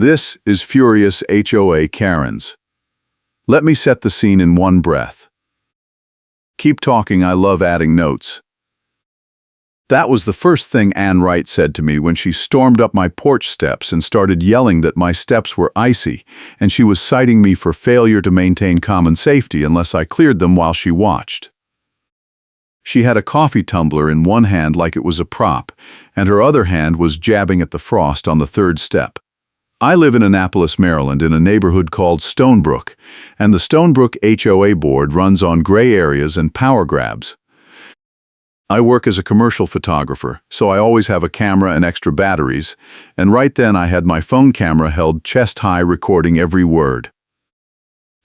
This is furious HOA Karens. Let me set the scene in one breath. Keep talking, I love adding notes. That was the first thing Ann Wright said to me when she stormed up my porch steps and started yelling that my steps were icy, and she was citing me for failure to maintain common safety unless I cleared them while she watched. She had a coffee tumbler in one hand like it was a prop, and her other hand was jabbing at the frost on the third step. I live in Annapolis, Maryland, in a neighborhood called Stonebrook, and the Stonebrook HOA board runs on gray areas and power grabs. I work as a commercial photographer, so I always have a camera and extra batteries, and right then I had my phone camera held chest-high recording every word.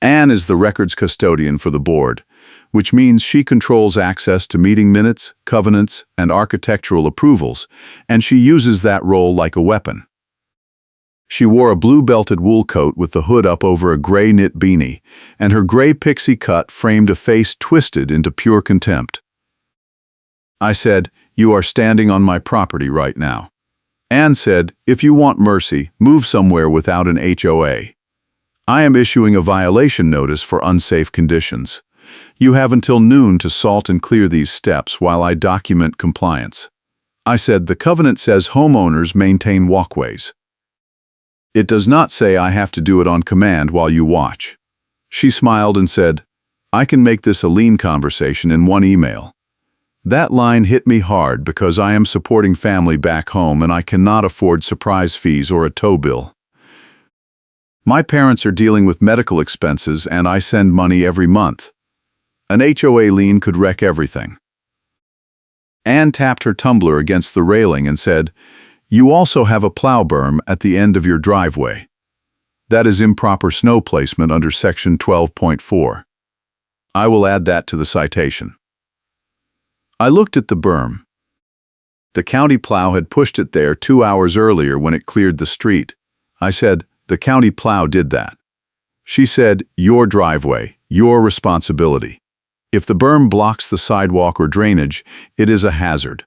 Ann is the records custodian for the board, which means she controls access to meeting minutes, covenants, and architectural approvals, and she uses that role like a weapon. She wore a blue-belted wool coat with the hood up over a gray knit beanie, and her gray pixie cut framed a face twisted into pure contempt. I said, "You are standing on my property right now." Ann said, "If you want mercy, move somewhere without an HOA. I am issuing a violation notice for unsafe conditions. You have until noon to salt and clear these steps while I document compliance." I said, "The covenant says homeowners maintain walkways. It does not say I have to do it on command while you watch." She smiled and said, "I can make this a lean conversation in one email." That line hit me hard because I am supporting family back home and I cannot afford surprise fees or a tow bill. My parents are dealing with medical expenses and I send money every month. An HOA lien could wreck everything. Ann tapped her tumbler against the railing and said, "You also have a plow berm at the end of your driveway. That is improper snow placement under Section 12.4. I will add that to the citation." I looked at the berm. The county plow had pushed it there 2 hours earlier when it cleared the street. I said, "The county plow did that." She said, "Your driveway, your responsibility. If the berm blocks the sidewalk or drainage, it is a hazard."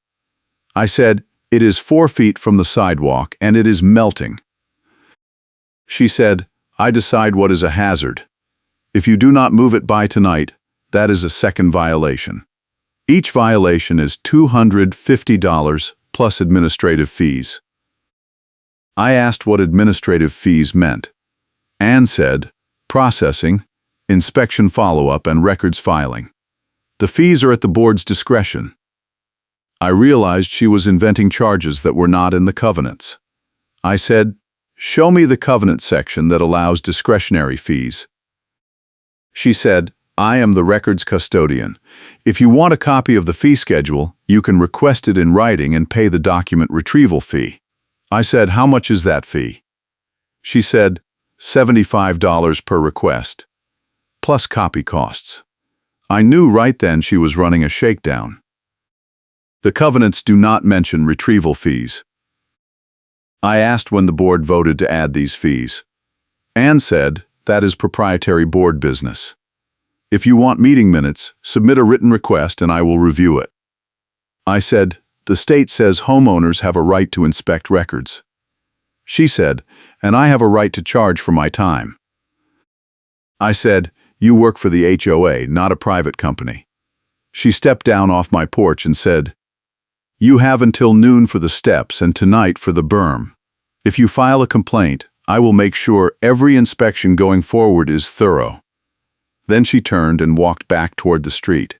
I said, "It is 4 feet from the sidewalk and it is melting." She said, "I decide what is a hazard. If you do not move it by tonight, that is a second violation. Each violation is $250 plus administrative fees." I asked what administrative fees meant. Ann said, "Processing, inspection follow-up, and records filing. The fees are at the board's discretion." I realized she was inventing charges that were not in the covenants. I said, "Show me the covenant section that allows discretionary fees." She said, "I am the records custodian. If you want a copy of the fee schedule, you can request it in writing and pay the document retrieval fee." I said, "How much is that fee?" She said, $75 per request, plus copy costs. I knew right then she was running a shakedown. The covenants do not mention retrieval fees. I asked when the board voted to add these fees. Ann said, "That is proprietary board business. If you want meeting minutes, submit a written request and I will review it." I said, "The state says homeowners have a right to inspect records." She said, "And I have a right to charge for my time." I said, "You work for the HOA, not a private company." She stepped down off my porch and said, "You have until noon for the steps and tonight for the berm. If you file a complaint, I will make sure every inspection going forward is thorough." Then she turned and walked back toward the street.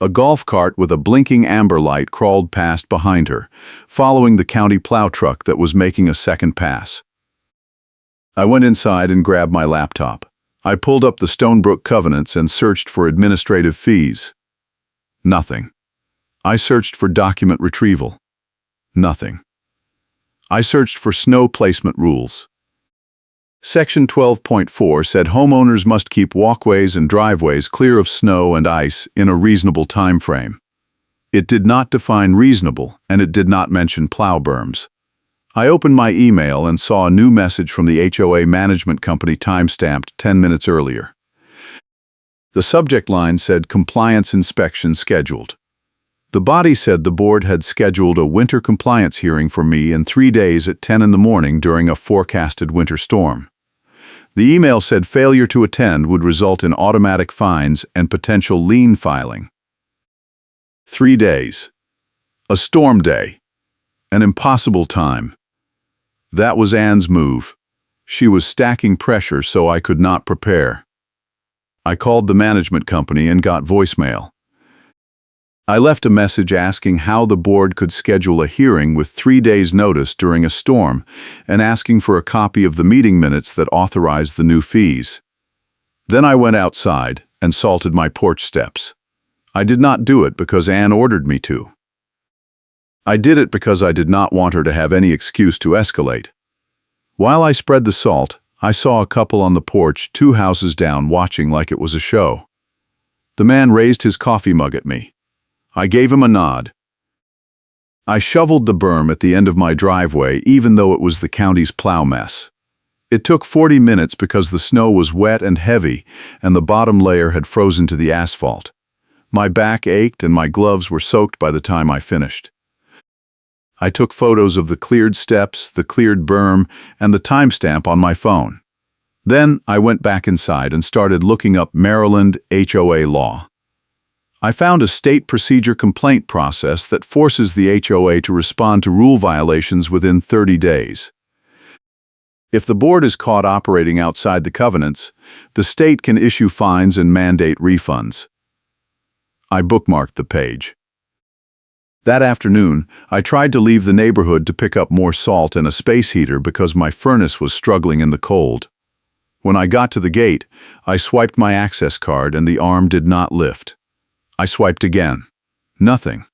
A golf cart with a blinking amber light crawled past behind her, following the county plow truck that was making a second pass. I went inside and grabbed my laptop. I pulled up the Stonebrook covenants and searched for administrative fees. Nothing. I searched for document retrieval. Nothing. I searched for snow placement rules. Section 12.4 said homeowners must keep walkways and driveways clear of snow and ice in a reasonable time frame. It did not define reasonable, and it did not mention plow berms. I opened my email and saw a new message from the HOA management company time-stamped 10 minutes earlier. The subject line said, "Compliance inspection scheduled." The body said the board had scheduled a winter compliance hearing for me in 3 days at 10 in the morning during a forecasted winter storm. The email said failure to attend would result in automatic fines and potential lien filing. 3 days. A storm day. An impossible time. That was Anne's move. She was stacking pressure so I could not prepare. I called the management company and got voicemail. I left a message asking how the board could schedule a hearing with 3 days' notice during a storm and asking for a copy of the meeting minutes that authorized the new fees. Then I went outside and salted my porch steps. I did not do it because Anne ordered me to. I did it because I did not want her to have any excuse to escalate. While I spread the salt, I saw a couple on the porch 2 houses down watching like it was a show. The man raised his coffee mug at me. I gave him a nod. I shoveled the berm at the end of my driveway even though it was the county's plow mess. It took 40 minutes because the snow was wet and heavy and the bottom layer had frozen to the asphalt. My back ached and my gloves were soaked by the time I finished. I took photos of the cleared steps, the cleared berm, and the timestamp on my phone. Then I went back inside and started looking up Maryland HOA law. I found a state procedure complaint process that forces the HOA to respond to rule violations within 30 days. If the board is caught operating outside the covenants, the state can issue fines and mandate refunds. I bookmarked the page. That afternoon, I tried to leave the neighborhood to pick up more salt and a space heater because my furnace was struggling in the cold. When I got to the gate, I swiped my access card and the arm did not lift. I swiped again. Nothing.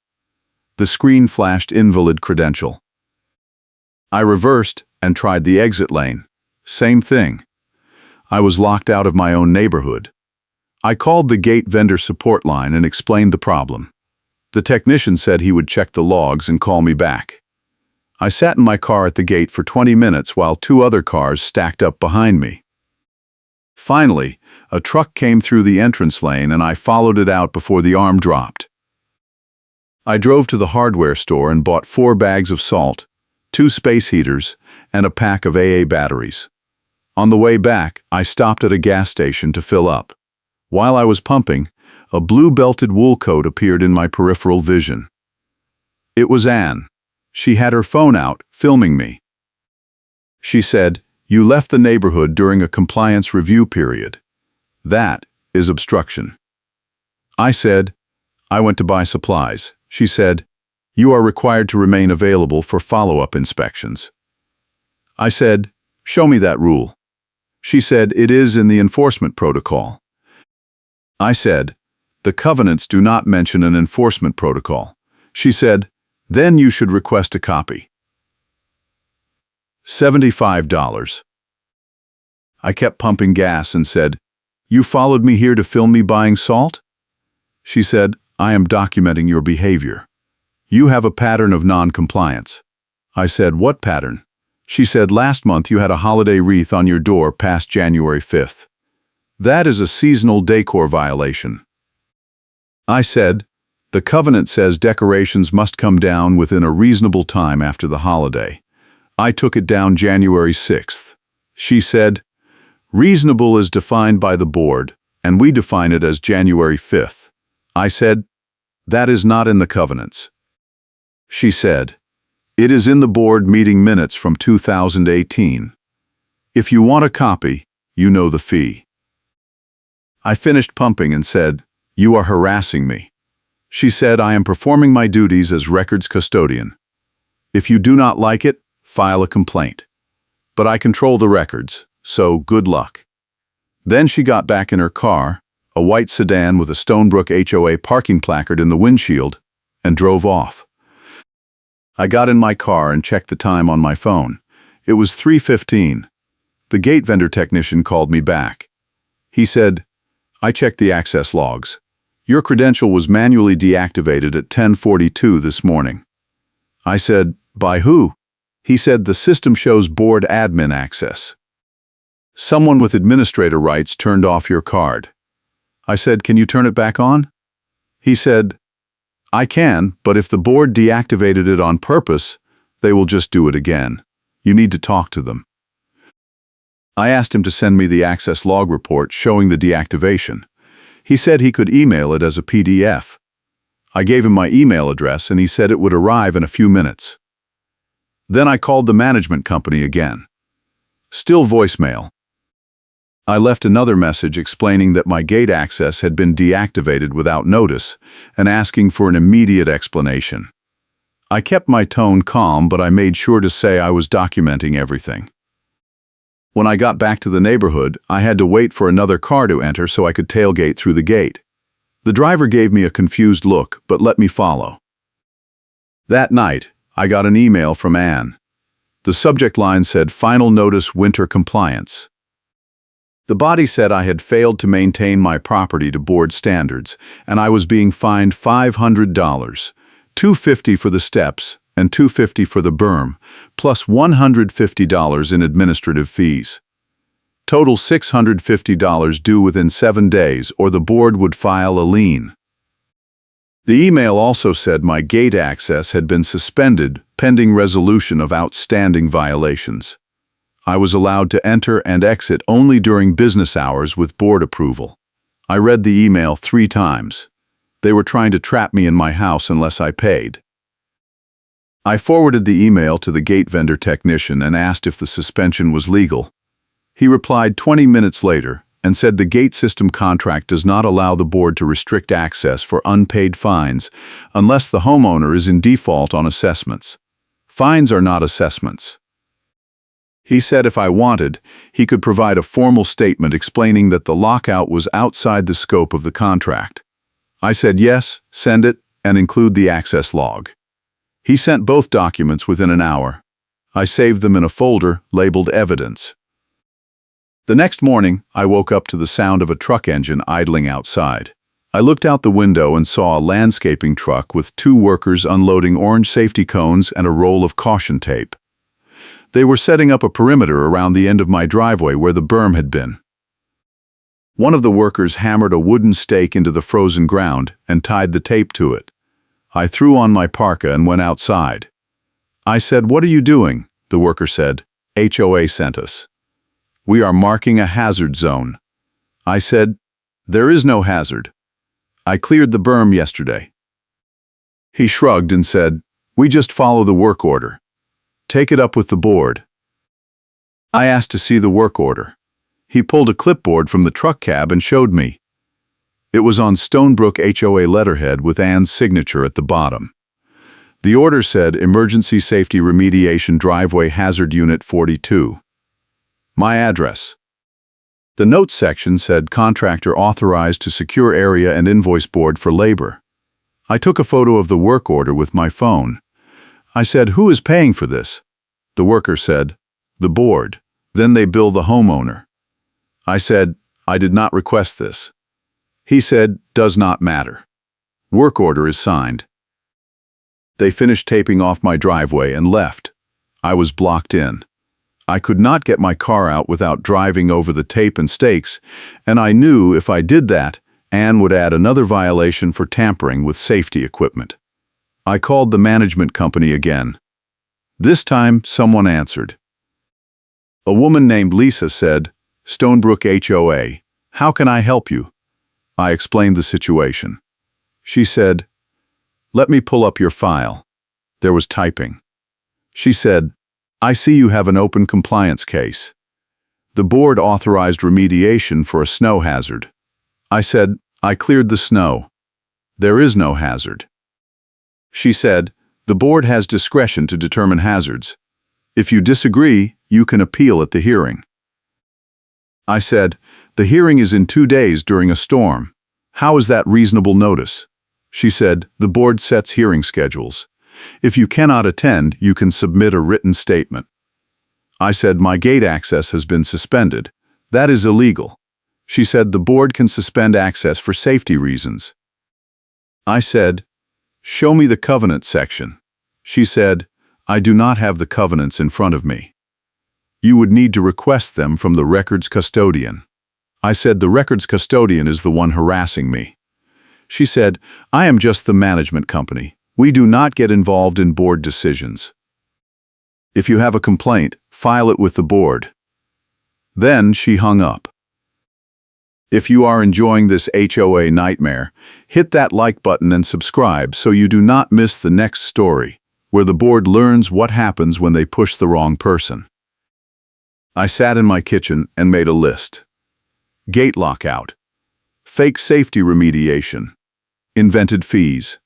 The screen flashed invalid credential. I reversed and tried the exit lane. Same thing. I was locked out of my own neighborhood. I called the gate vendor support line and explained the problem. The technician said he would check the logs and call me back. I sat in my car at the gate for 20 minutes while 2 other cars stacked up behind me. Finally, a truck came through the entrance lane and I followed it out before the arm dropped. I drove to the hardware store and bought 4 bags of salt, 2 space heaters, and a pack of AA batteries. On the way back, I stopped at a gas station to fill up. While I was pumping, a blue-belted wool coat appeared in my peripheral vision. It was Anne. She had her phone out, filming me. She said, "You left the neighborhood during a compliance review period. That is obstruction." I said, "I went to buy supplies." She said, "You are required to remain available for follow-up inspections." I said, "Show me that rule." She said, "It is in the enforcement protocol." I said, "The covenants do not mention an enforcement protocol." She said, "Then you should request a copy." $75. I kept pumping gas and said, "You followed me here to film me buying salt?" She said, "I am documenting your behavior. You have a pattern of non-compliance." I said, "What pattern?" She said, "Last month you had a holiday wreath on your door past January 5th. That is a seasonal decor violation." I said, "The covenant says decorations must come down within a reasonable time after the holiday. I took it down January 6th. She said, "Reasonable is defined by the board, and we define it as January 5th. I said, "That is not in the covenants." She said, "It is in the board meeting minutes from 2018. If you want a copy, you know the fee." I finished pumping and said, "You are harassing me." She said, "I am performing my duties as records custodian. If you do not like it, file a complaint. But I control the records, so good luck." Then she got back in her car, a white sedan with a Stonebrook HOA parking placard in the windshield, and drove off. I got in my car and checked the time on my phone. It was 3:15. The gate vendor technician called me back. He said, "I checked the access logs. Your credential was manually deactivated at 10:42 this morning." I said, "By who?" He said, "The system shows board admin access. Someone with administrator rights turned off your card." I said, "Can you turn it back on?" He said, I can, but if the board deactivated it on purpose, they will just do it again. You need to talk to them. I asked him to send me the access log report showing the deactivation. He said he could email it as a PDF. I gave him my email address and he said it would arrive in a few minutes. Then I called the management company again. Still voicemail. I left another message explaining that my gate access had been deactivated without notice and asking for an immediate explanation. I kept my tone calm, but I made sure to say I was documenting everything. When I got back to the neighborhood, I had to wait for another car to enter so I could tailgate through the gate. The driver gave me a confused look, but let me follow. That night, I got an email from Anne. The subject line said, "Final Notice Winter Compliance." The body said I had failed to maintain my property to board standards, and I was being fined $500, $250 for the steps and $250 for the berm, plus $150 in administrative fees. Total $650 due within 7 days, or the board would file a lien. The email also said my gate access had been suspended pending resolution of outstanding violations. I was allowed to enter and exit only during business hours with board approval. I read the email 3 times. They were trying to trap me in my house unless I paid. I forwarded the email to the gate vendor technician and asked if the suspension was legal. He replied 20 minutes later and said the gate system contract does not allow the board to restrict access for unpaid fines unless the homeowner is in default on assessments. Fines are not assessments. He said if I wanted, he could provide a formal statement explaining that the lockout was outside the scope of the contract. I said yes, send it, and include the access log. He sent both documents within an hour. I saved them in a folder labeled Evidence. The next morning, I woke up to the sound of a truck engine idling outside. I looked out the window and saw a landscaping truck with 2 workers unloading orange safety cones and a roll of caution tape. They were setting up a perimeter around the end of my driveway where the berm had been. One of the workers hammered a wooden stake into the frozen ground and tied the tape to it. I threw on my parka and went outside. I said, "What are you doing?" The worker said, "HOA sent us. We are marking a hazard zone." I said, "There is no hazard. I cleared the berm yesterday." He shrugged and said, "We just follow the work order. Take it up with the board." I asked to see the work order. He pulled a clipboard from the truck cab and showed me. It was on Stonebrook HOA letterhead with Anne's signature at the bottom. The order said Emergency Safety Remediation Driveway Hazard Unit 42. My address. The notes section said contractor authorized to secure area and invoice board for labor. I took a photo of the work order with my phone. I said, "Who is paying for this?" The worker said, "The board. Then they bill the homeowner." I said, "I did not request this." He said, "Does not matter. Work order is signed." They finished taping off my driveway and left. I was blocked in. I could not get my car out without driving over the tape and stakes, and I knew if I did that, Anne would add another violation for tampering with safety equipment. I called the management company again. This time, someone answered. A woman named Lisa said, "Stonebrook HOA, how can I help you?" I explained the situation. She said, "Let me pull up your file." There was typing. She said, "I see you have an open compliance case. The board authorized remediation for a snow hazard." I said, "I cleared the snow. There is no hazard." She said, "The board has discretion to determine hazards. If you disagree, you can appeal at the hearing." I said, "The hearing is in 2 days during a storm. How is that reasonable notice?" She said, "The board sets hearing schedules. If you cannot attend, you can submit a written statement." I said, "My gate access has been suspended. That is illegal." She said, "The board can suspend access for safety reasons." I said, "Show me the covenant section." She said, "I do not have the covenants in front of me. You would need to request them from the records custodian." I said, "The records custodian is the one harassing me." She said, "I am just the management company. We do not get involved in board decisions. If you have a complaint, file it with the board." Then she hung up. If you are enjoying this HOA nightmare, hit that like button and subscribe so you do not miss the next story, where the board learns what happens when they push the wrong person. I sat in my kitchen and made a list. Gate lockout, fake safety remediation, invented fees,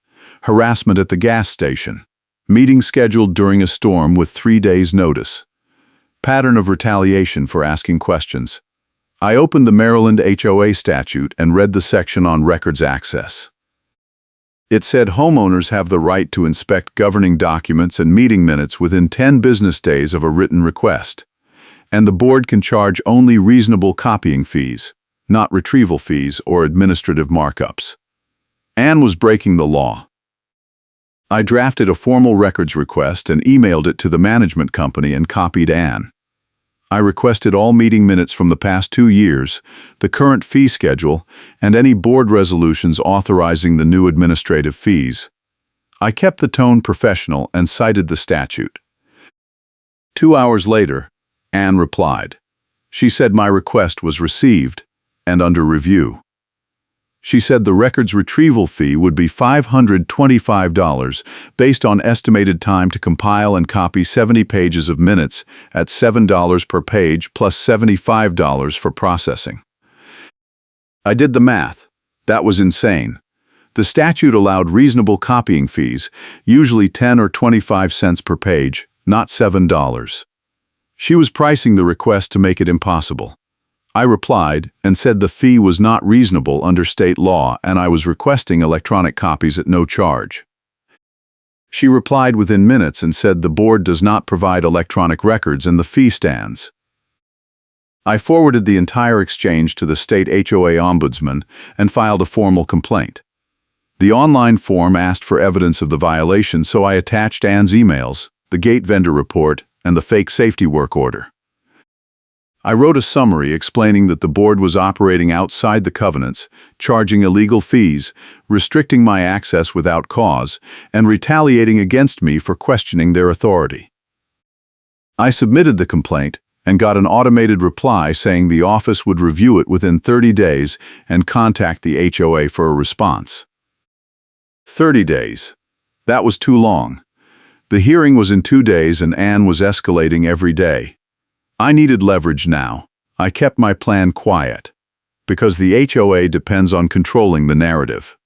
harassment at the gas station, meeting scheduled during a storm with 3 days' notice, pattern of retaliation for asking questions. I opened the Maryland HOA statute and read the section on records access. It said homeowners have the right to inspect governing documents and meeting minutes within 10 business days of a written request, and the board can charge only reasonable copying fees, not retrieval fees or administrative markups. Anne was breaking the law. I drafted a formal records request and emailed it to the management company and copied Anne. I requested all meeting minutes from the past 2 years, the current fee schedule, and any board resolutions authorizing the new administrative fees. I kept the tone professional and cited the statute. 2 hours later, Anne replied. She said my request was received and under review. She said the records retrieval fee would be $525 based on estimated time to compile and copy 70 pages of minutes at $7 per page plus $75 for processing. I did the math. That was insane. The statute allowed reasonable copying fees, usually 10 or 25 cents per page, not $7. She was pricing the request to make it impossible. I replied and said the fee was not reasonable under state law and I was requesting electronic copies at no charge. She replied within minutes and said the board does not provide electronic records and the fee stands. I forwarded the entire exchange to the state HOA ombudsman and filed a formal complaint. The online form asked for evidence of the violation, so I attached Anne's emails, the gate vendor report, and the fake safety work order. I wrote a summary explaining that the board was operating outside the covenants, charging illegal fees, restricting my access without cause, and retaliating against me for questioning their authority. I submitted the complaint and got an automated reply saying the office would review it within 30 days and contact the HOA for a response. 30 days. That was too long. The hearing was in 2 days and Anne was escalating every day. I needed leverage now. I kept my plan quiet, because the HOA depends on controlling the narrative.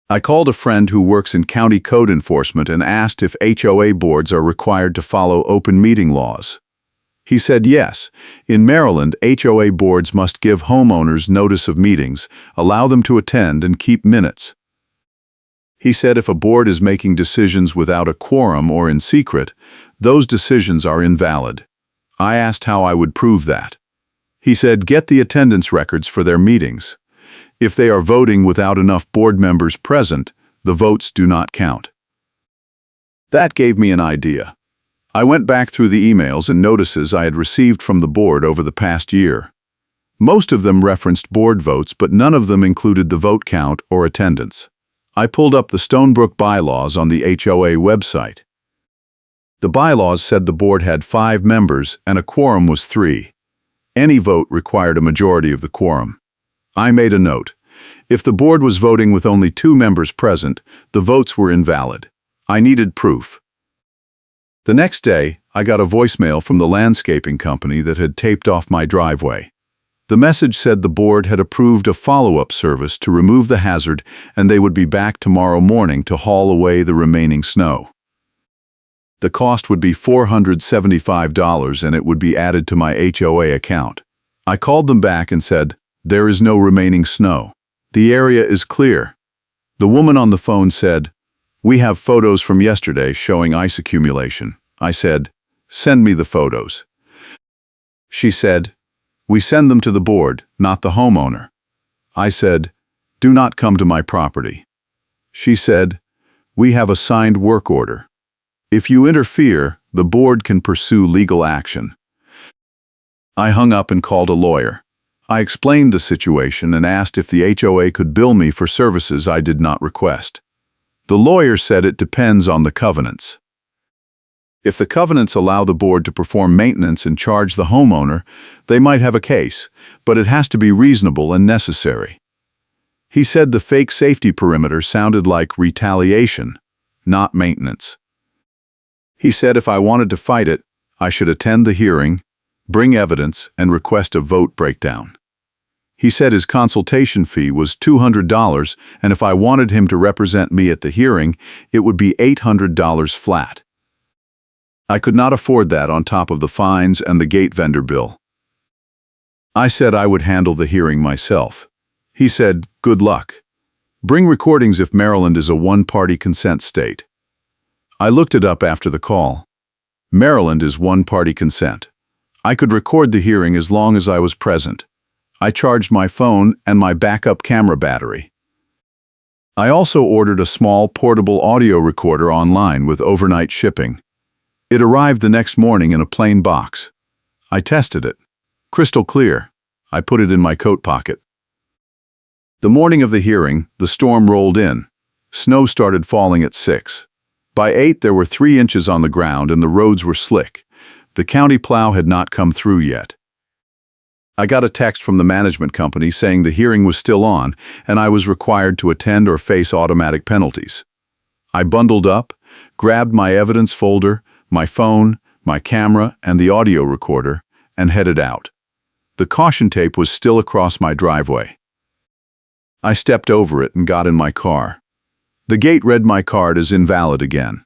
I called a friend who works in county code enforcement and asked if HOA boards are required to follow open meeting laws. He said yes. In Maryland, HOA boards must give homeowners notice of meetings, allow them to attend, and keep minutes. He said if a board is making decisions without a quorum or in secret, those decisions are invalid. I asked how I would prove that. He said get the attendance records for their meetings. If they are voting without enough board members present, the votes do not count. That gave me an idea. I went back through the emails and notices I had received from the board over the past year. Most of them referenced board votes, but none of them included the vote count or attendance. I pulled up the Stonebrook bylaws on the HOA website. The bylaws said the board had 5 members and a quorum was 3. Any vote required a majority of the quorum. I made a note. If the board was voting with only 2 members present, the votes were invalid. I needed proof. The next day, I got a voicemail from the landscaping company that had taped off my driveway. The message said the board had approved a follow-up service to remove the hazard and they would be back tomorrow morning to haul away the remaining snow. The cost would be $475 and it would be added to my HOA account. I called them back and said, "There is no remaining snow. The area is clear." The woman on the phone said, "We have photos from yesterday showing ice accumulation." I said, "Send me the photos." She said, "We send them to the board, not the homeowner." I said, "Do not come to my property." She said, "We have a signed work order. If you interfere, the board can pursue legal action." I hung up and called a lawyer. I explained the situation and asked if the HOA could bill me for services I did not request. The lawyer said it depends on the covenants. If the covenants allow the board to perform maintenance and charge the homeowner, they might have a case, but it has to be reasonable and necessary. He said the fake safety perimeter sounded like retaliation, not maintenance. He said if I wanted to fight it, I should attend the hearing, bring evidence, and request a vote breakdown. He said his consultation fee was $200, and if I wanted him to represent me at the hearing, it would be $800 flat. I could not afford that on top of the fines and the gate vendor bill. I said I would handle the hearing myself. He said, "Good luck. Bring recordings if Maryland is a one-party consent state." I looked it up after the call. Maryland is one-party consent. I could record the hearing as long as I was present. I charged my phone and my backup camera battery. I also ordered a small portable audio recorder online with overnight shipping. It arrived the next morning in a plain box. I tested it. Crystal clear. I put it in my coat pocket. The morning of the hearing, the storm rolled in. Snow started falling at 6. By 8, there were 3 inches on the ground and the roads were slick. The county plow had not come through yet. I got a text from the management company saying the hearing was still on and I was required to attend or face automatic penalties. I bundled up, grabbed my evidence folder, my phone, my camera, and the audio recorder, and headed out. The caution tape was still across my driveway. I stepped over it and got in my car. The gate read my card as invalid again.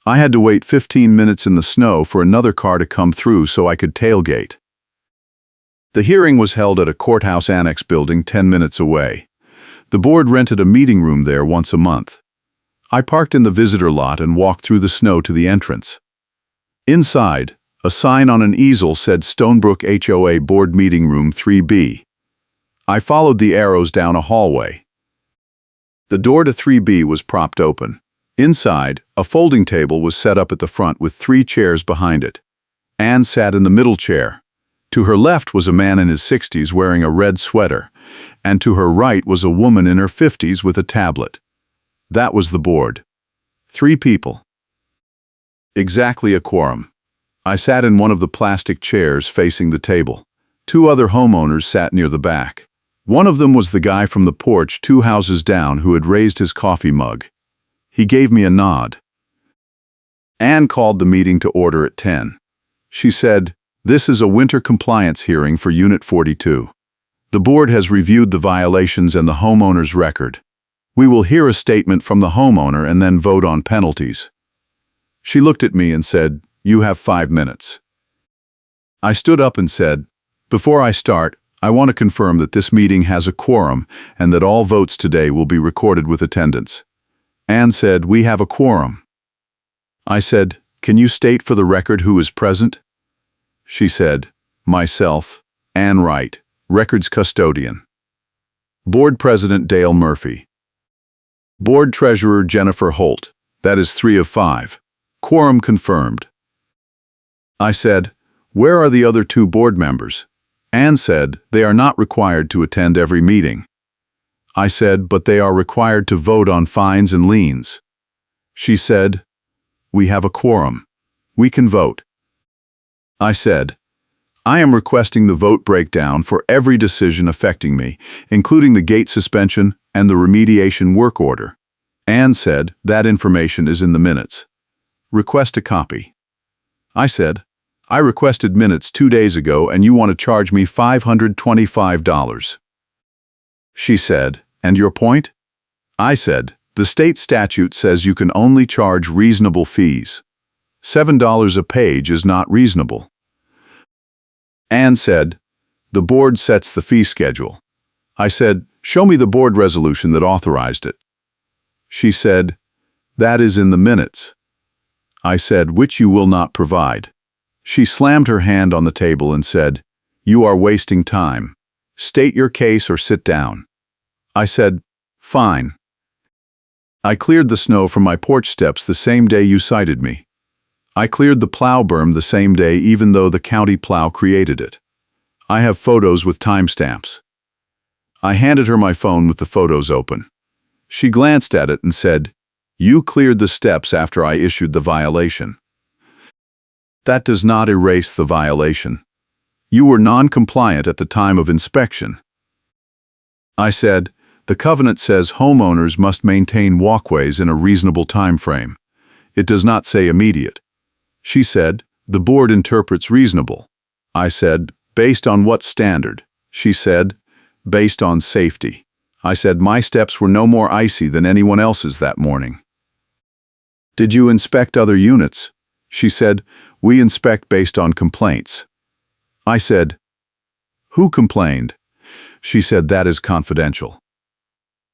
I had to wait 15 minutes in the snow for another car to come through so I could tailgate. The hearing was held at a courthouse annex building 10 minutes away. The board rented a meeting room there once a month. I parked in the visitor lot and walked through the snow to the entrance. Inside, a sign on an easel said Stonebrook HOA Board Meeting Room 3B. I followed the arrows down a hallway. The door to 3B was propped open. Inside, a folding table was set up at the front with 3 chairs behind it. Anne sat in the middle chair. To her left was a man in his 60s wearing a red sweater, and to her right was a woman in her 50s with a tablet. That was the board. 3 people. Exactly a quorum. I sat in one of the plastic chairs facing the table. 2 other homeowners sat near the back. One of them was the guy from the porch 2 houses down who had raised his coffee mug. He gave me a nod. Anne called the meeting to order at 10. She said, "This is a winter compliance hearing for Unit 42. The board has reviewed the violations and the homeowner's record. We will hear a statement from the homeowner and then vote on penalties." She looked at me and said, "You have 5 minutes." I stood up and said, "Before I start, I want to confirm that this meeting has a quorum and that all votes today will be recorded with attendance." Anne said, "We have a quorum." I said, "Can you state for the record who is present?" She said, "Myself, Anne Wright, Records Custodian. Board President Dale Murphy. Board Treasurer Jennifer Holt. That is 3 of 5. Quorum confirmed." I said, "Where are the other 2 board members?" Anne said, "They are not required to attend every meeting." I said, "But they are required to vote on fines and liens." She said, "We have a quorum. We can vote." I said, "I am requesting the vote breakdown for every decision affecting me, including the gate suspension and the remediation work order." Anne said, "That information is in the minutes. Request a copy." I said, "I requested minutes 2 days ago and you want to charge me $525. She said, "And your point?" I said, "The state statute says you can only charge reasonable fees. $7 a page is not reasonable." Anne said, "The board sets the fee schedule." I said, "Show me the board resolution that authorized it." She said, "That is in the minutes." I said, "Which you will not provide." She slammed her hand on the table and said, "You are wasting time. State your case or sit down." I said, "Fine." I cleared the snow from my porch steps the same day you cited me. I cleared the plow berm the same day even though the county plow created it. I have photos with timestamps. I handed her my phone with the photos open. She glanced at it and said, "You cleared the steps after I issued the violation." That does not erase the violation. You were non-compliant at the time of inspection. I said, "The covenant says homeowners must maintain walkways in a reasonable time frame. It does not say immediate." She said, "The board interprets reasonable." I said, "Based on what standard?" She said, "Based on safety." I said, "My steps were no more icy than anyone else's that morning." "Did you inspect other units?" She said, "We inspect based on complaints." I said, "Who complained?" She said, "That is confidential."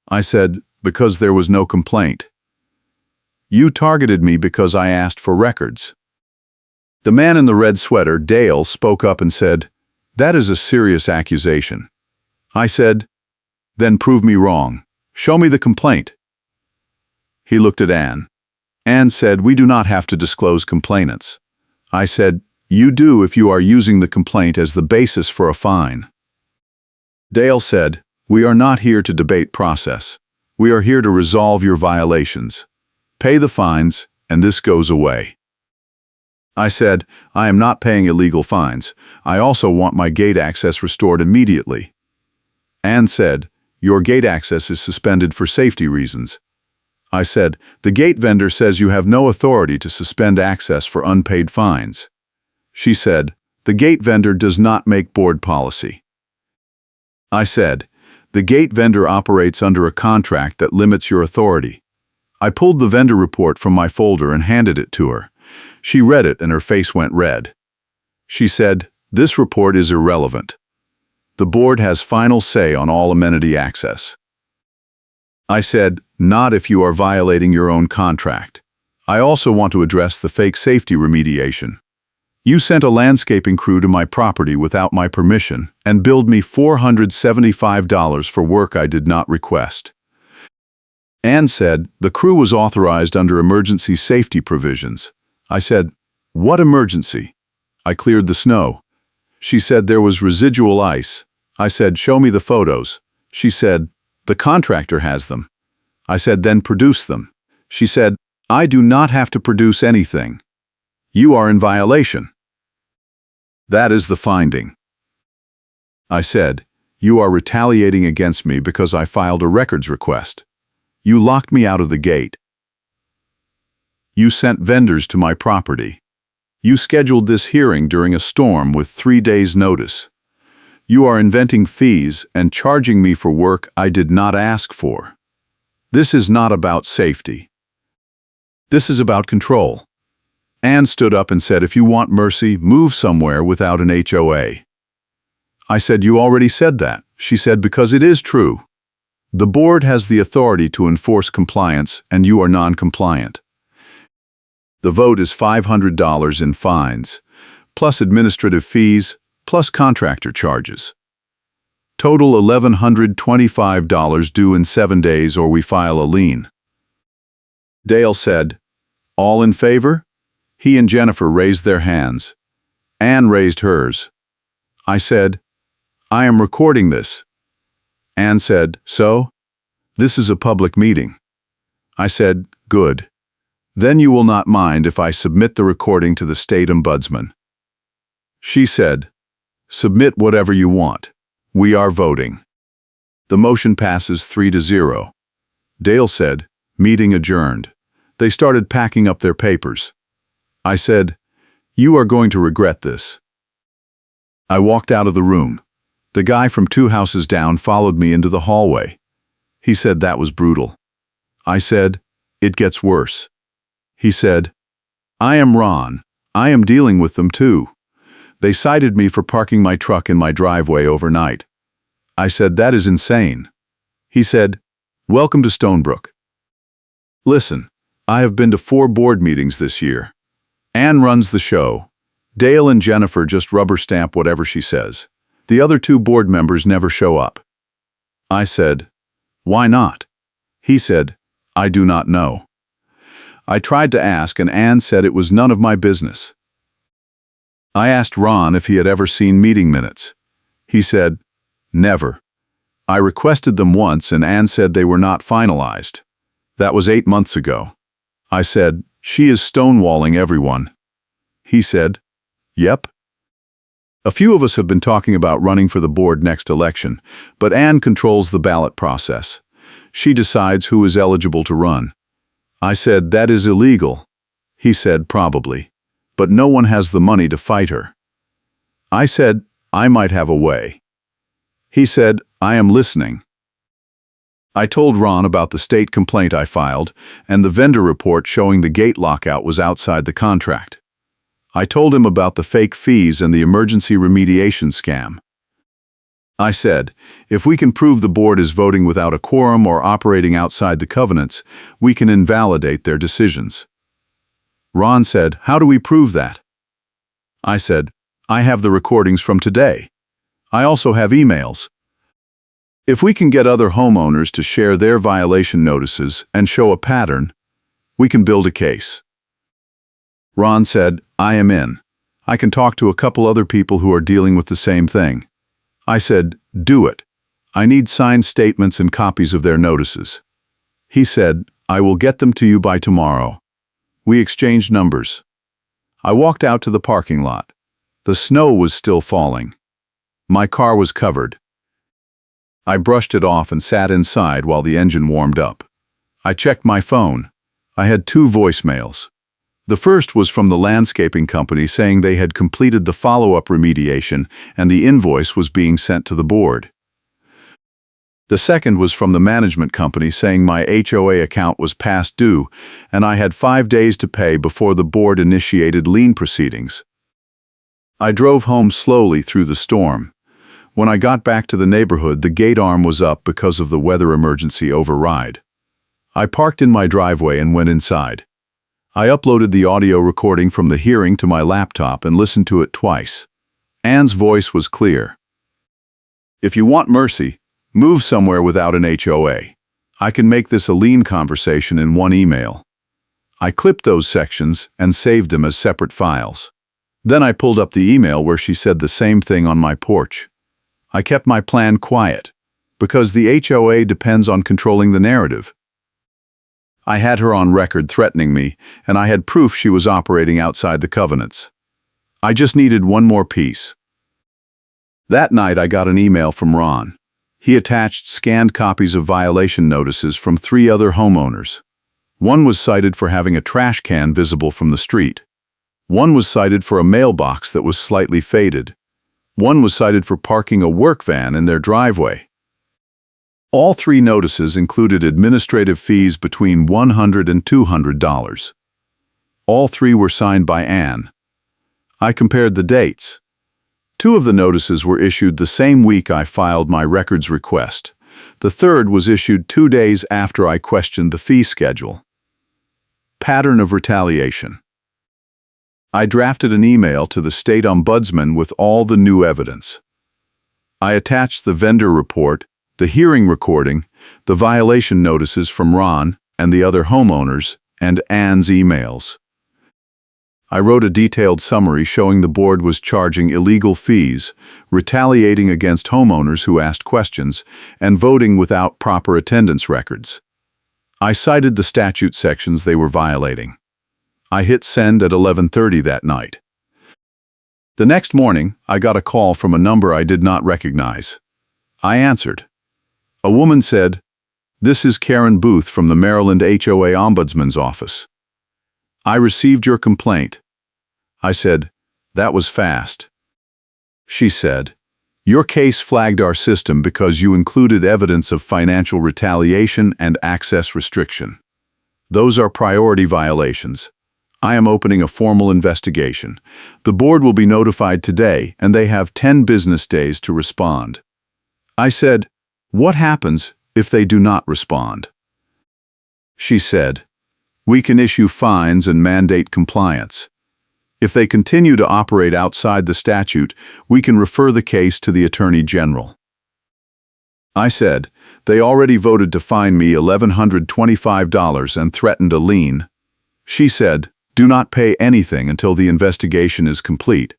I said, "Because there was no complaint." "You targeted me because I asked for records." The man in the red sweater, Dale, spoke up and said, "That is a serious accusation." I said, "Then prove me wrong. Show me the complaint." He looked at Anne. Anne said, "We do not have to disclose complainants." I said, "You do if you are using the complaint as the basis for a fine." Dale said, "We are not here to debate process. We are here to resolve your violations. Pay the fines, and this goes away." I said, "I am not paying illegal fines. I also want my gate access restored immediately." Anne said, "Your gate access is suspended for safety reasons." I said, "The gate vendor says you have no authority to suspend access for unpaid fines." She said, "The gate vendor does not make board policy." I said, "The gate vendor operates under a contract that limits your authority." I pulled the vendor report from my folder and handed it to her. She read it and her face went red. She said, "This report is irrelevant. The board has final say on all amenity access." I said, "Not if you are violating your own contract. I also want to address the fake safety remediation. You sent a landscaping crew to my property without my permission and billed me $475 for work I did not request." Anne said, "The crew was authorized under emergency safety provisions." I said, "What emergency?" I cleared the snow. She said there was residual ice. I said, "Show me the photos." She said, "The contractor has them." I said, "Then produce them." She said, "I do not have to produce anything. You are in violation." That is the finding. I said, "You are retaliating against me because I filed a records request. You locked me out of the gate. You sent vendors to my property. You scheduled this hearing during a storm with 3 days' notice. You are inventing fees and charging me for work I did not ask for. This is not about safety. This is about control." Anne stood up and said, "If you want mercy, move somewhere without an HOA." I said, "You already said that." She said, "Because it is true. The board has the authority to enforce compliance, and you are non-compliant. The vote is $500 in fines, plus administrative fees, plus contractor charges. Total $1,125 due in 7 days or we file a lien." Dale said, "All in favor?" He and Jennifer raised their hands. Anne raised hers. I said, "I am recording this." Anne said, "So? This is a public meeting." I said, "Good. Then you will not mind if I submit the recording to the state ombudsman." She said, "Submit whatever you want. We are voting." The motion passes 3-0. Dale said, "Meeting adjourned." They started packing up their papers. I said, "You are going to regret this." I walked out of the room. The guy from 2 houses down followed me into the hallway. He said that was brutal. I said, "It gets worse." He said, "I am Ron. I am dealing with them too. They cited me for parking my truck in my driveway overnight." I said, "That is insane." He said, "Welcome to Stonebrook. Listen, I have been to 4 board meetings this year. Anne runs the show. Dale and Jennifer just rubber stamp whatever she says. The other 2 board members never show up." I said, "Why not?" He said, "I do not know." I tried to ask and Anne said it was none of my business. I asked Ron if he had ever seen meeting minutes. He said, "Never. I requested them once and Anne said they were not finalized. That was 8 months ago." I said, "She is stonewalling everyone." He said, "Yep." A few of us have been talking about running for the board next election, but Anne controls the ballot process. She decides who is eligible to run. I said, "That is illegal." He said, "Probably. But no one has the money to fight her." I said, "I might have a way." He said, "I am listening." I told Ron about the state complaint I filed and the vendor report showing the gate lockout was outside the contract. I told him about the fake fees and the emergency remediation scam. I said, "If we can prove the board is voting without a quorum or operating outside the covenants, we can invalidate their decisions." Ron said, "How do we prove that?" I said, "I have the recordings from today. I also have emails. If we can get other homeowners to share their violation notices and show a pattern, we can build a case." Ron said, "I am in. I can talk to a couple other people who are dealing with the same thing." I said, "Do it. I need signed statements and copies of their notices." He said, "I will get them to you by tomorrow." We exchanged numbers. I walked out to the parking lot. The snow was still falling. My car was covered. I brushed it off and sat inside while the engine warmed up. I checked my phone. I had 2 voicemails. The first was from the landscaping company saying they had completed the follow-up remediation and the invoice was being sent to the board. The second was from the management company saying my HOA account was past due and I had 5 days to pay before the board initiated lien proceedings. I drove home slowly through the storm. When I got back to the neighborhood, the gate arm was up because of the weather emergency override. I parked in my driveway and went inside. I uploaded the audio recording from the hearing to my laptop and listened to it twice. Anne's voice was clear. "If you want mercy, move somewhere without an HOA. I can make this a lien conversation in one email." I clipped those sections and saved them as separate files. Then I pulled up the email where she said the same thing on my porch. I kept my plan quiet, because the HOA depends on controlling the narrative. I had her on record threatening me, and I had proof she was operating outside the covenants. I just needed one more piece. That night I got an email from Ron. He attached scanned copies of violation notices from 3 other homeowners. One was cited for having a trash can visible from the street. One was cited for a mailbox that was slightly faded. One was cited for parking a work van in their driveway. All 3 notices included administrative fees between $100 and $200. All 3 were signed by Anne. I compared the dates. 2 of the notices were issued the same week I filed my records request. The third was issued 2 days after I questioned the fee schedule. Pattern of retaliation. I drafted an email to the state ombudsman with all the new evidence. I attached the vendor report, the hearing recording, the violation notices from Ron and the other homeowners, and Anne's emails. I wrote a detailed summary showing the board was charging illegal fees, retaliating against homeowners who asked questions, and voting without proper attendance records. I cited the statute sections they were violating. I hit send at 11:30 that night. The next morning, I got a call from a number I did not recognize. I answered. A woman said, "This is Karen Booth from the Maryland HOA Ombudsman's office. I received your complaint." I said, "That was fast." She said, "Your case flagged our system because you included evidence of financial retaliation and access restriction. Those are priority violations. I am opening a formal investigation. The board will be notified today, and they have 10 business days to respond." I said, "What happens if they do not respond?" She said, "We can issue fines and mandate compliance. If they continue to operate outside the statute, we can refer the case to the Attorney General." I said, "They already voted to fine me $1,125 and threatened a lien." She said, "Do not pay anything until the investigation is complete."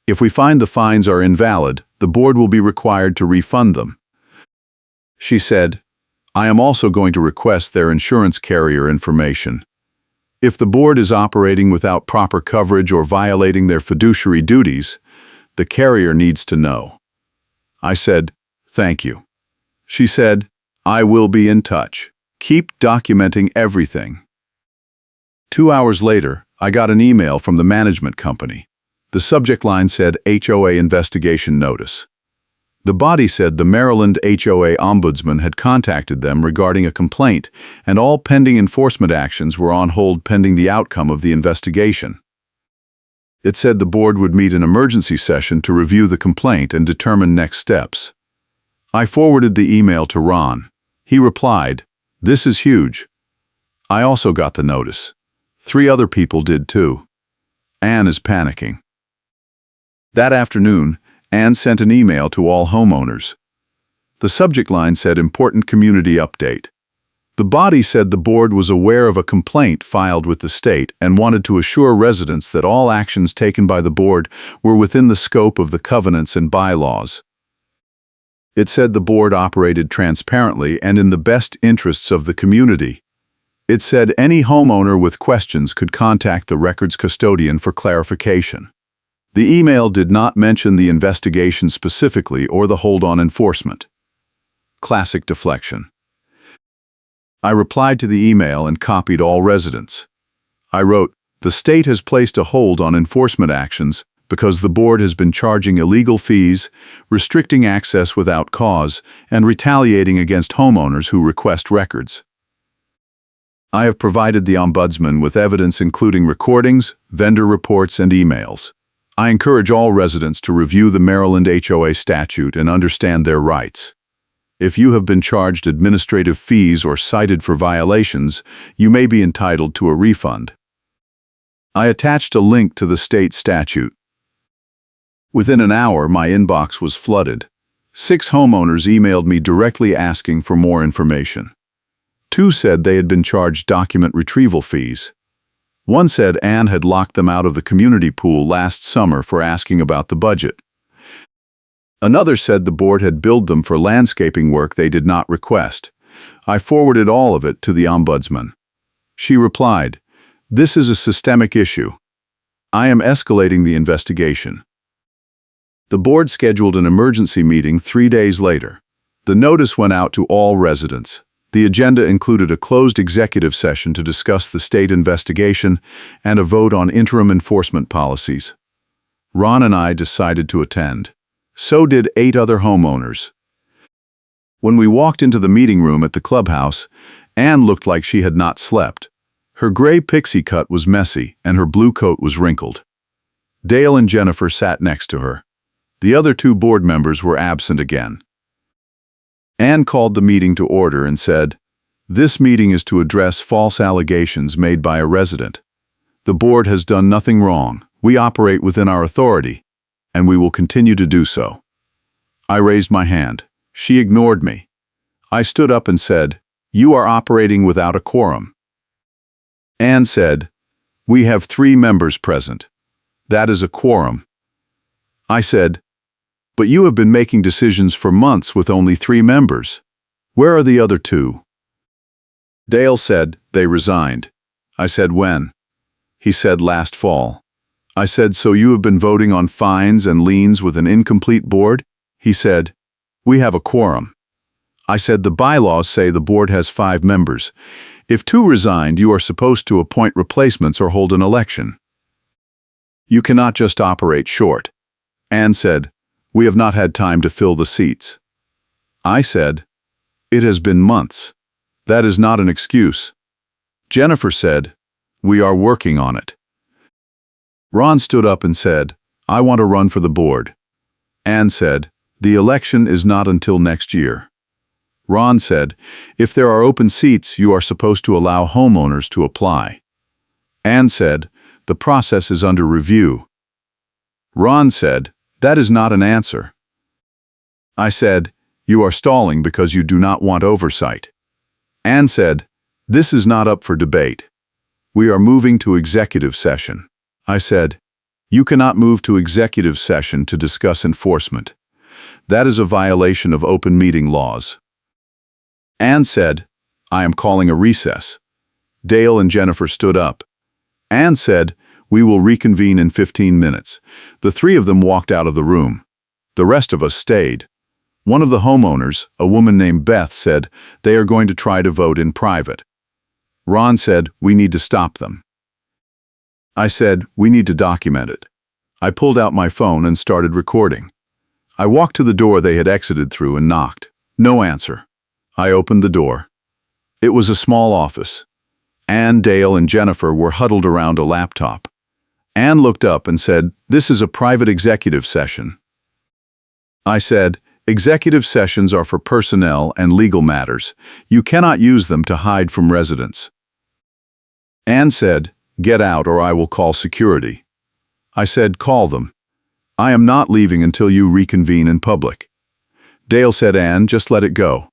If we find the fines are invalid, the board will be required to refund them. She said, I am also going to request their insurance carrier information. If the board is operating without proper coverage or violating their fiduciary duties, the carrier needs to know. I said, thank you. She said, I will be in touch. Keep documenting everything. 2 hours later, I got an email from the management company. The subject line said HOA investigation notice. The body said the Maryland HOA ombudsman had contacted them regarding a complaint, and all pending enforcement actions were on hold pending the outcome of the investigation. It said the board would meet an emergency session to review the complaint and determine next steps. I forwarded the email to Ron. He replied, "This is huge." I also got the notice. 3 other people did too. Anne is panicking. That afternoon, Anne sent an email to all homeowners. The subject line said important community update. The body said the board was aware of a complaint filed with the state and wanted to assure residents that all actions taken by the board were within the scope of the covenants and bylaws. It said the board operated transparently and in the best interests of the community. It said any homeowner with questions could contact the records custodian for clarification. The email did not mention the investigation specifically or the hold on enforcement. Classic deflection. I replied to the email and copied all residents. I wrote, "The state has placed a hold on enforcement actions because the board has been charging illegal fees, restricting access without cause, and retaliating against homeowners who request records. I have provided the Ombudsman with evidence including recordings, vendor reports, and emails. I encourage all residents to review the Maryland HOA statute and understand their rights. If you have been charged administrative fees or cited for violations, you may be entitled to a refund." I attached a link to the state statute. Within an hour, my inbox was flooded. 6 homeowners emailed me directly asking for more information. 2 said they had been charged document retrieval fees. 1 said Anne had locked them out of the community pool last summer for asking about the budget. Another said the board had billed them for landscaping work they did not request. I forwarded all of it to the Ombudsman. She replied, "This is a systemic issue. I am escalating the investigation." The board scheduled an emergency meeting 3 days later. The notice went out to all residents. The agenda included a closed executive session to discuss the state investigation and a vote on interim enforcement policies. Ron and I decided to attend. So did 8 other homeowners. When we walked into the meeting room at the clubhouse, Anne looked like she had not slept. Her gray pixie cut was messy and her blue coat was wrinkled. Dale and Jennifer sat next to her. The other 2 board members were absent again. Anne called the meeting to order and said, "This meeting is to address false allegations made by a resident. The board has done nothing wrong. We operate within our authority, and we will continue to do so." I raised my hand. She ignored me. I stood up and said, "You are operating without a quorum." Anne said, "We have 3 members present. That is a quorum." I said, "But you have been making decisions for months with only 3 members. Where are the other 2? Dale said, "They resigned." I said, "When?" He said, "Last fall." I said, "So you have been voting on fines and liens with an incomplete board?" He said, "We have a quorum." I said, "The bylaws say the board has 5 members. If 2 resigned, you are supposed to appoint replacements or hold an election. You cannot just operate short." Anne said, "We have not had time to fill the seats." I said, "It has been months. That is not an excuse." Jennifer said, "We are working on it." Ron stood up and said, "I want to run for the board." Anne said, "The election is not until next year." Ron said, "If there are open seats, you are supposed to allow homeowners to apply." Anne said, "The process is under review." Ron said, "That is not an answer." I said, "You are stalling because you do not want oversight." Anne said, "This is not up for debate. We are moving to executive session." I said, You cannot move to executive session to discuss enforcement. That is a violation of open meeting laws. Anne said, I am calling a recess. Dale and Jennifer stood up. Anne said, we will reconvene in 15 minutes. The three of them walked out of the room. The rest of us stayed. One of the homeowners, a woman named Beth, said they are going to try to vote in private. Ron said, we need to stop them. I said, we need to document it. I pulled out my phone and started recording. I walked to the door they had exited through and knocked. No answer. I opened the door. It was a small office. Anne, Dale, and Jennifer were huddled around a laptop. Anne looked up and said, this is a private executive session. I said, executive sessions are for personnel and legal matters. You cannot use them to hide from residents. Anne said, get out or I will call security. I said, call them. I am not leaving until you reconvene in public. Dale said, Anne, just let it go.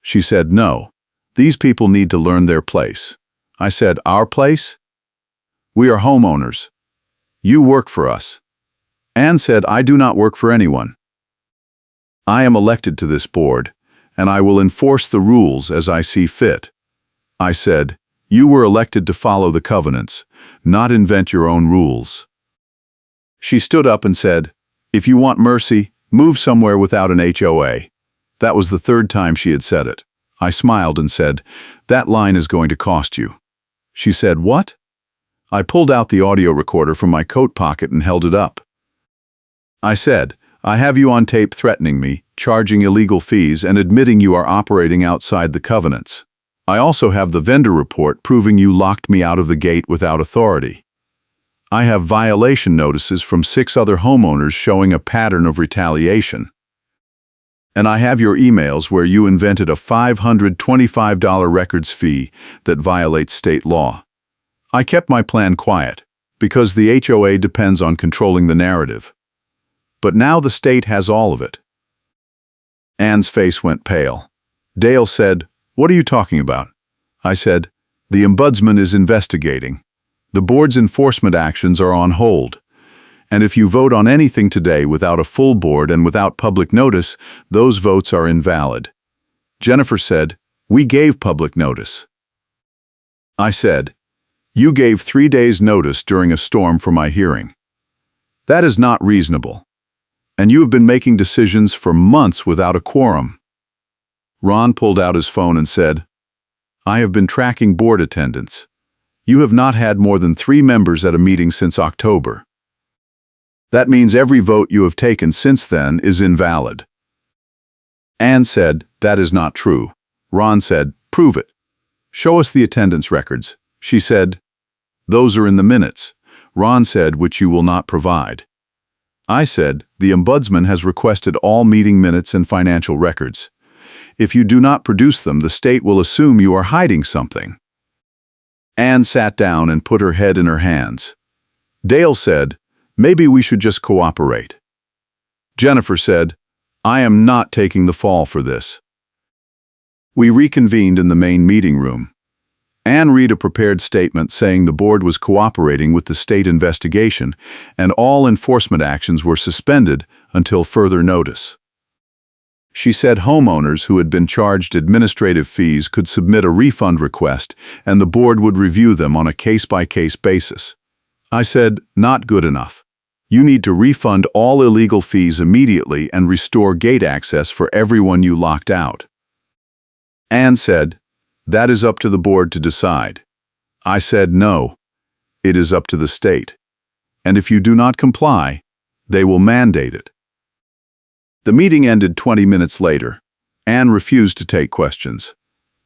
She said, no. These people need to learn their place. I said, our place? We are homeowners. You work for us. Anne said, I do not work for anyone. I am elected to this board, and I will enforce the rules as I see fit. I said, you were elected to follow the covenants, not invent your own rules. She stood up and said, if you want mercy, move somewhere without an HOA. That was the third time she had said it. I smiled and said, that line is going to cost you. She said, what? I pulled out the audio recorder from my coat pocket and held it up. I said, I have you on tape threatening me, charging illegal fees, and admitting you are operating outside the covenants. I also have the vendor report proving you locked me out of the gate without authority. I have violation notices from 6 other homeowners showing a pattern of retaliation. And I have your emails where you invented a $525 records fee that violates state law. I kept my plan quiet, because the HOA depends on controlling the narrative. But now the state has all of it. Anne's face went pale. Dale said, what are you talking about? I said, the ombudsman is investigating. The board's enforcement actions are on hold. And if you vote on anything today without a full board and without public notice, those votes are invalid. Jennifer said, we gave public notice. I said, you gave 3 days' notice during a storm for my hearing. That is not reasonable. And you have been making decisions for months without a quorum. Ron pulled out his phone and said, I have been tracking board attendance. You have not had more than 3 members at a meeting since October. That means every vote you have taken since then is invalid. Anne said, that is not true. Ron said, prove it. Show us the attendance records. She said, those are in the minutes. Ron said, which you will not provide. I said, the ombudsman has requested all meeting minutes and financial records. If you do not produce them, the state will assume you are hiding something. Anne sat down and put her head in her hands. Dale said, maybe we should just cooperate. Jennifer said, I am not taking the fall for this. We reconvened in the main meeting room. Anne read a prepared statement saying the board was cooperating with the state investigation and all enforcement actions were suspended until further notice. She said homeowners who had been charged administrative fees could submit a refund request and the board would review them on a case-by-case basis. I said, not good enough. You need to refund all illegal fees immediately and restore gate access for everyone you locked out. Anne said, that is up to the board to decide. I said, no, it is up to the state. And if you do not comply, they will mandate it. The meeting ended 20 minutes later. Anne refused to take questions.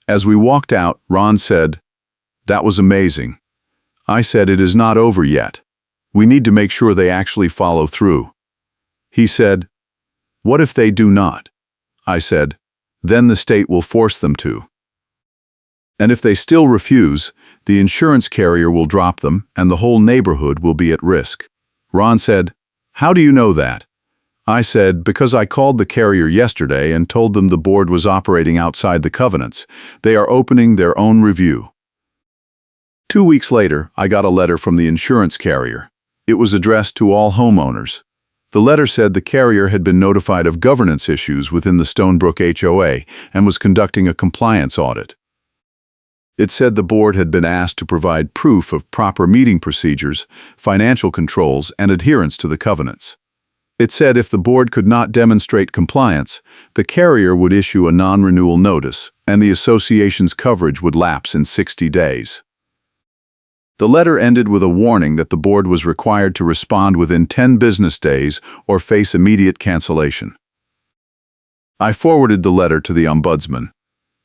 As we walked out, Ron said, that was amazing. I said, it is not over yet. We need to make sure they actually follow through. He said, what if they do not? I said, then the state will force them to. And if they still refuse, the insurance carrier will drop them and the whole neighborhood will be at risk. Ron said, how do you know that? I said, because I called the carrier yesterday and told them the board was operating outside the covenants. They are opening their own review. 2 weeks later, I got a letter from the insurance carrier. It was addressed to all homeowners. The letter said the carrier had been notified of governance issues within the Stonebrook HOA and was conducting a compliance audit. It said the board had been asked to provide proof of proper meeting procedures, financial controls, and adherence to the covenants. It said if the board could not demonstrate compliance, the carrier would issue a non-renewal notice, and the association's coverage would lapse in 60 days. The letter ended with a warning that the board was required to respond within 10 business days or face immediate cancellation. I forwarded the letter to the ombudsman.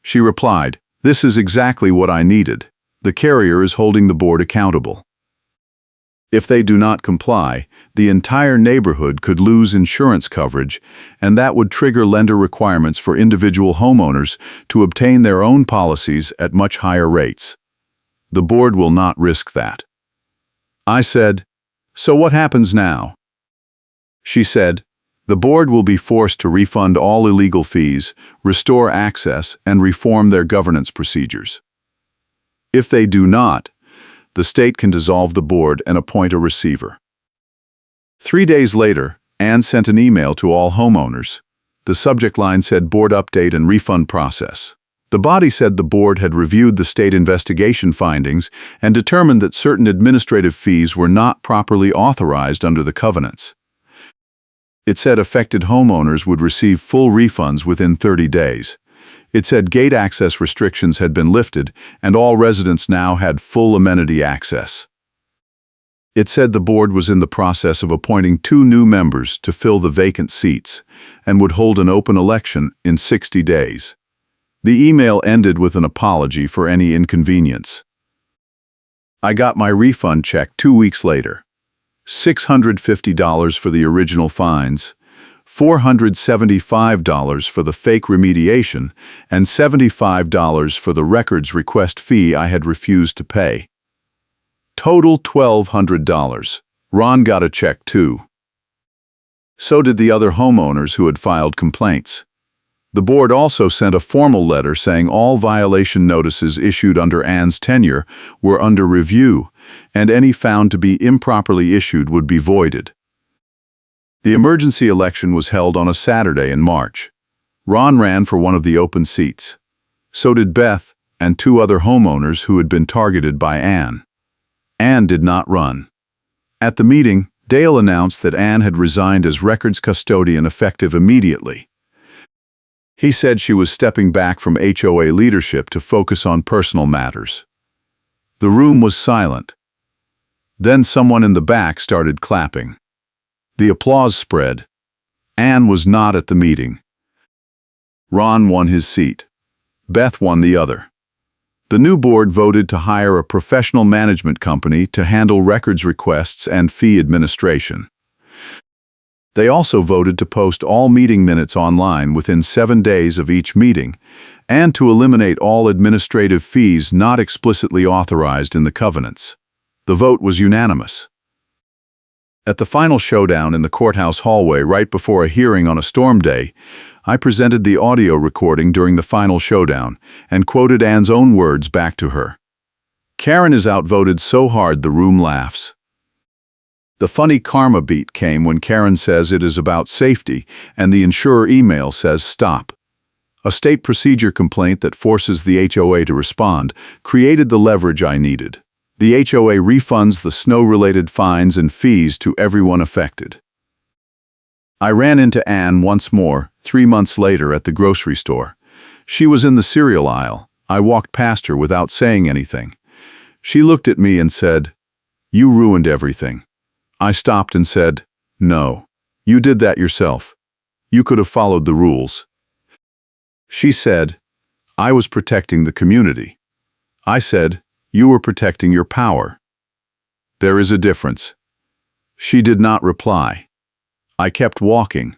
She replied, "This is exactly what I needed. The carrier is holding the board accountable. If they do not comply, the entire neighborhood could lose insurance coverage, and that would trigger lender requirements for individual homeowners to obtain their own policies at much higher rates. The board will not risk that." I said, "So what happens now?" She said, "The board will be forced to refund all illegal fees, restore access, and reform their governance procedures. If they do not, the state can dissolve the board and appoint a receiver." 3 days later, Ann sent an email to all homeowners. The subject line said board update and refund process. The body said the board had reviewed the state investigation findings and determined that certain administrative fees were not properly authorized under the covenants. It said affected homeowners would receive full refunds within 30 days. It said gate access restrictions had been lifted and all residents now had full amenity access. It said the board was in the process of appointing 2 new members to fill the vacant seats and would hold an open election in 60 days. The email ended with an apology for any inconvenience. I got my refund check 2 weeks later. $650 for the original fines, $475 for the fake remediation, and $75 for the records request fee I had refused to pay. Total $1,200. Ron got a check too. So did the other homeowners who had filed complaints. The board also sent a formal letter saying all violation notices issued under Ann's tenure were under review, and any found to be improperly issued would be voided. The emergency election was held on a Saturday in March. Ron ran for one of the open seats. So did Beth and 2 other homeowners who had been targeted by Ann. Ann did not run. At the meeting, Dale announced that Ann had resigned as records custodian effective immediately. He said she was stepping back from HOA leadership to focus on personal matters. The room was silent. Then someone in the back started clapping. The applause spread. Ann was not at the meeting. Ron won his seat. Beth won the other. The new board voted to hire a professional management company to handle records requests and fee administration. They also voted to post all meeting minutes online within 7 days of each meeting, and to eliminate all administrative fees not explicitly authorized in the covenants. The vote was unanimous. At the final showdown in the courthouse hallway right before a hearing on a storm day, I presented the audio recording during the final showdown and quoted Ann's own words back to her. "Karen is outvoted so hard the room laughs." The funny karma beat came when Karen says it is about safety and the insurer email says stop. A state procedure complaint that forces the HOA to respond created the leverage I needed. The HOA refunds the snow-related fines and fees to everyone affected. I ran into Ann once more, 3 months later at the grocery store. She was in the cereal aisle. I walked past her without saying anything. She looked at me and said, "You ruined everything." I stopped and said, "No, you did that yourself. You could have followed the rules." She said, "I was protecting the community." I said, "You were protecting your power. There is a difference." She did not reply. I kept walking.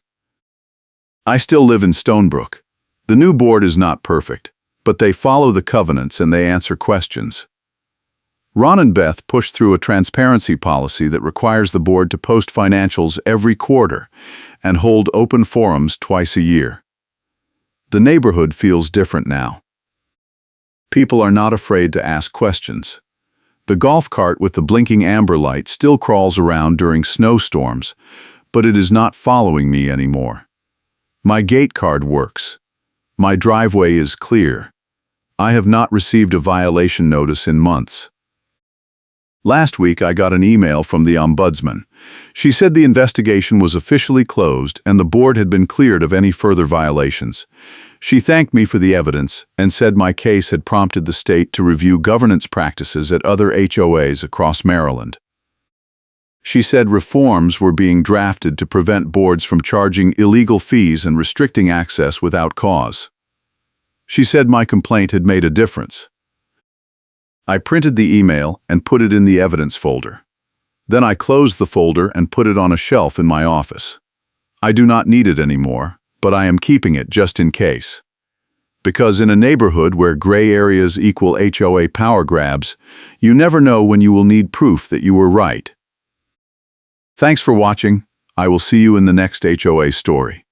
I still live in Stonebrook. The new board is not perfect, but they follow the covenants and they answer questions. Ron and Beth pushed through a transparency policy that requires the board to post financials every quarter and hold open forums twice a year. The neighborhood feels different now. People are not afraid to ask questions. The golf cart with the blinking amber light still crawls around during snowstorms, but it is not following me anymore. My gate card works. My driveway is clear. I have not received a violation notice in months. Last week, I got an email from the Ombudsman. She said the investigation was officially closed and the board had been cleared of any further violations. She thanked me for the evidence and said my case had prompted the state to review governance practices at other HOAs across Maryland. She said reforms were being drafted to prevent boards from charging illegal fees and restricting access without cause. She said my complaint had made a difference. I printed the email and put it in the evidence folder. Then I closed the folder and put it on a shelf in my office. I do not need it anymore, but I am keeping it just in case. Because in a neighborhood where gray areas equal HOA power grabs, you never know when you will need proof that you were right. Thanks for watching. I will see you in the next HOA story.